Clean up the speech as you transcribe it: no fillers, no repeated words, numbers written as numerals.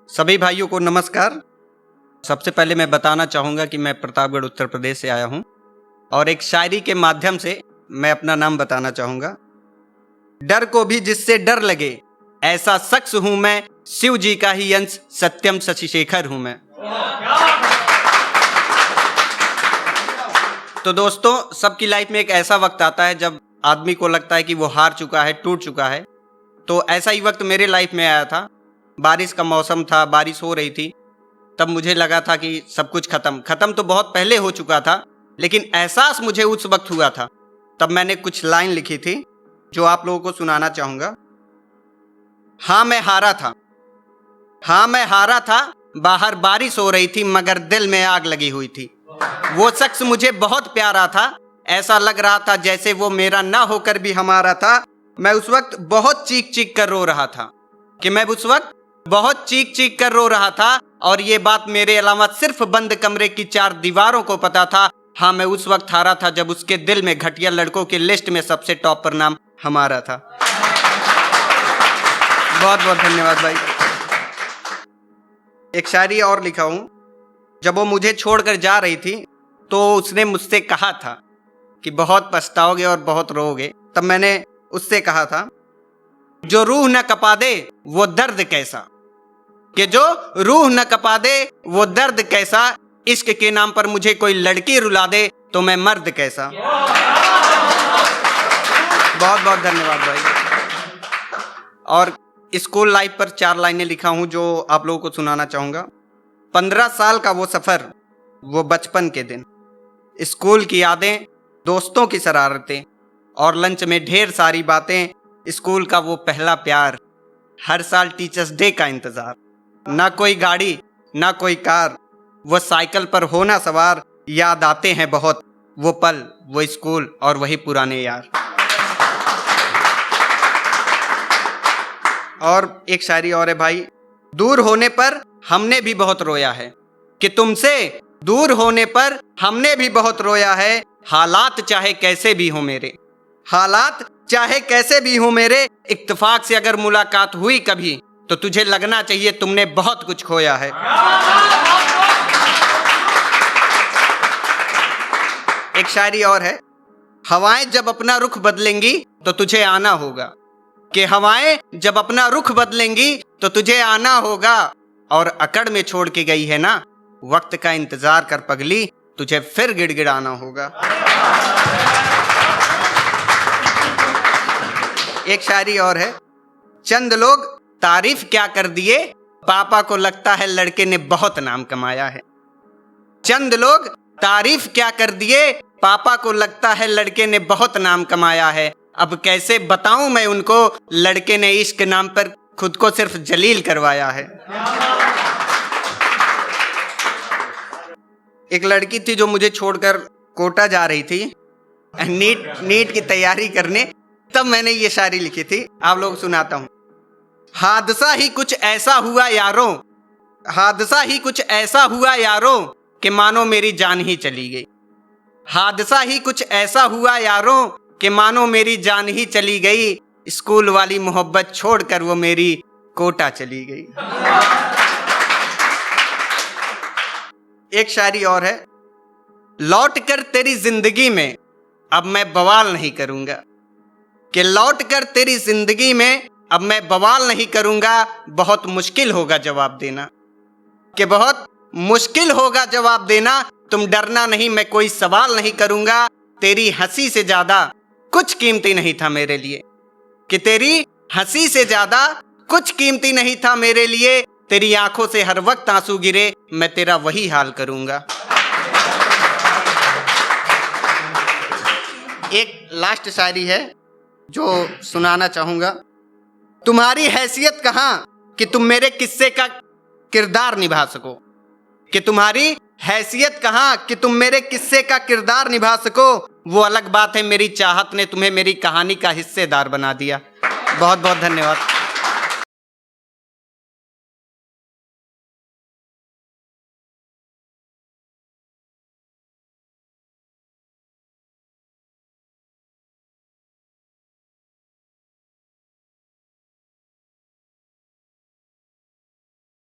सभी भाइयों को नमस्कार। सबसे पहले मैं बताना चाहूँगा कि मैं प्रतापगढ़ उत्तर प्रदेश से आया हूँ और एक शायरी के माध्यम से मैं अपना नाम बताना चाहूँगा। डर को भी जिससे डर लगे ऐसा शख्स हूँ मैं, शिव जी का ही अंश सत्यम शशिशेखर हूँ मैं। तो दोस्तों, सबकी लाइफ में एक ऐसा वक्त आता है जब आदमी को लगता है कि वो हार चुका है, टूट चुका है। तो ऐसा ही वक्त मेरे लाइफ में आया था। बारिश का मौसम था, बारिश हो रही थी। तब मुझे लगा था कि सब कुछ खत्म तो बहुत पहले हो चुका था, लेकिन एहसास मुझे उस वक्त हुआ था। तब मैंने कुछ लाइन लिखी थी जो आप लोगों को सुनाना चाहूँगा। हाँ मैं हारा था, बाहर बारिश हो रही थी मगर दिल में आग लगी हुई थी। वो शख्स मुझे बहुत प्यारा था, ऐसा लग रहा था जैसे वो मेरा ना होकर भी हमारा था। मैं उस वक्त बहुत चीख कर रो रहा था और ये बात मेरे अलावा सिर्फ बंद कमरे की 4 दीवारों को पता था। हाँ मैं उस वक्त हारा था जब उसके दिल में घटिया लड़कों की लिस्ट में सबसे टॉप पर नाम हमारा था। बहुत बहुत धन्यवाद भाई। एक शायरी और लिखा हूं। जब वो मुझे छोड़कर जा रही थी तो उसने मुझसे कहा था कि बहुत पछताओगे और बहुत रोओगे। तब मैंने उससे कहा था, जो रूह न कपा दे वो दर्द कैसा, कि जो रूह न कपा दे वो दर्द कैसा, इश्क के नाम पर मुझे कोई लड़की रुला दे तो मैं मर्द कैसा। बहुत बहुत धन्यवाद भाई। और स्कूल लाइफ पर 4 लाइनें लिखा हूं जो आप लोगों को सुनाना चाहूंगा। 15 साल का वो सफर, वो बचपन के दिन, स्कूल की यादें, दोस्तों की शरारतें और लंच में ढेर सारी बातें, स्कूल का वो पहला प्यार, हर साल टीचर्स डे का इंतजार। ना कोई गाड़ी ना कोई कार, वो साइकिल पर होना सवार, याद आते हैं बहुत वो पल, वो स्कूल और वही पुराने यार। और एक शायरी और है भाई। दूर होने पर हमने भी बहुत रोया है, कि तुमसे दूर होने पर हमने भी बहुत रोया है। हालात चाहे कैसे भी हो मेरे, इत्तेफाक से अगर मुलाकात हुई कभी तो तुझे लगना चाहिए तुमने बहुत कुछ खोया है। एक शायरी और है। हवाएं जब अपना रुख बदलेंगी तो तुझे आना होगा, कि हवाएं जब अपना रुख बदलेंगी तो तुझे आना होगा। और अकड़ में छोड़ के गई है ना, वक्त का इंतजार कर पगली, तुझे फिर गिड़गिड़ाना होगा। एक शायरी और है। चंद लोग तारीफ क्या कर दिए, पापा को लगता है लड़के ने बहुत नाम कमाया है। चंद लोग तारीफ क्या कर दिए, पापा को लगता है लड़के ने बहुत नाम कमाया है। अब कैसे बताऊं मैं उनको, लड़के ने इश्क नाम पर खुद को सिर्फ जलील करवाया है। एक लड़की थी जो मुझे छोड़कर कोटा जा रही थी नीट की तैयारी करने। तब मैंने ये शायरी लिखी थी, आप लोग सुनाता हूं। हादसा ही कुछ ऐसा हुआ यारों कि मानो मेरी जान ही चली गई। हादसा ही कुछ ऐसा हुआ यारों कि मानो मेरी जान ही चली गई। स्कूल वाली मोहब्बत छोड़कर वो मेरी कोटा चली गई। एक शायरी और है। लौट कर तेरी जिंदगी में अब मैं बवाल नहीं करूंगा, कि लौट कर तेरी जिंदगी में अब मैं बवाल नहीं करूंगा। बहुत मुश्किल होगा जवाब देना, कि बहुत मुश्किल होगा जवाब देना। तुम डरना नहीं, मैं कोई सवाल नहीं करूंगा। तेरी हंसी से ज्यादा कुछ कीमती नहीं था मेरे लिए, कि तेरी हंसी से ज्यादा कुछ कीमती नहीं था मेरे लिए। तेरी आंखों से हर वक्त आंसू गिरे, मैं तेरा वही हाल करूंगा। एक लास्ट शायरी है जो सुनाना चाहूंगा। तुम्हारी हैसियत कहां कि तुम मेरे किस्से का किरदार निभा सको, कि तुम्हारी हैसियत कहां कि तुम मेरे किस्से का किरदार निभा सको। वो अलग बात है मेरी चाहत ने तुम्हें मेरी कहानी का हिस्सेदार बना दिया। बहुत बहुत धन्यवाद।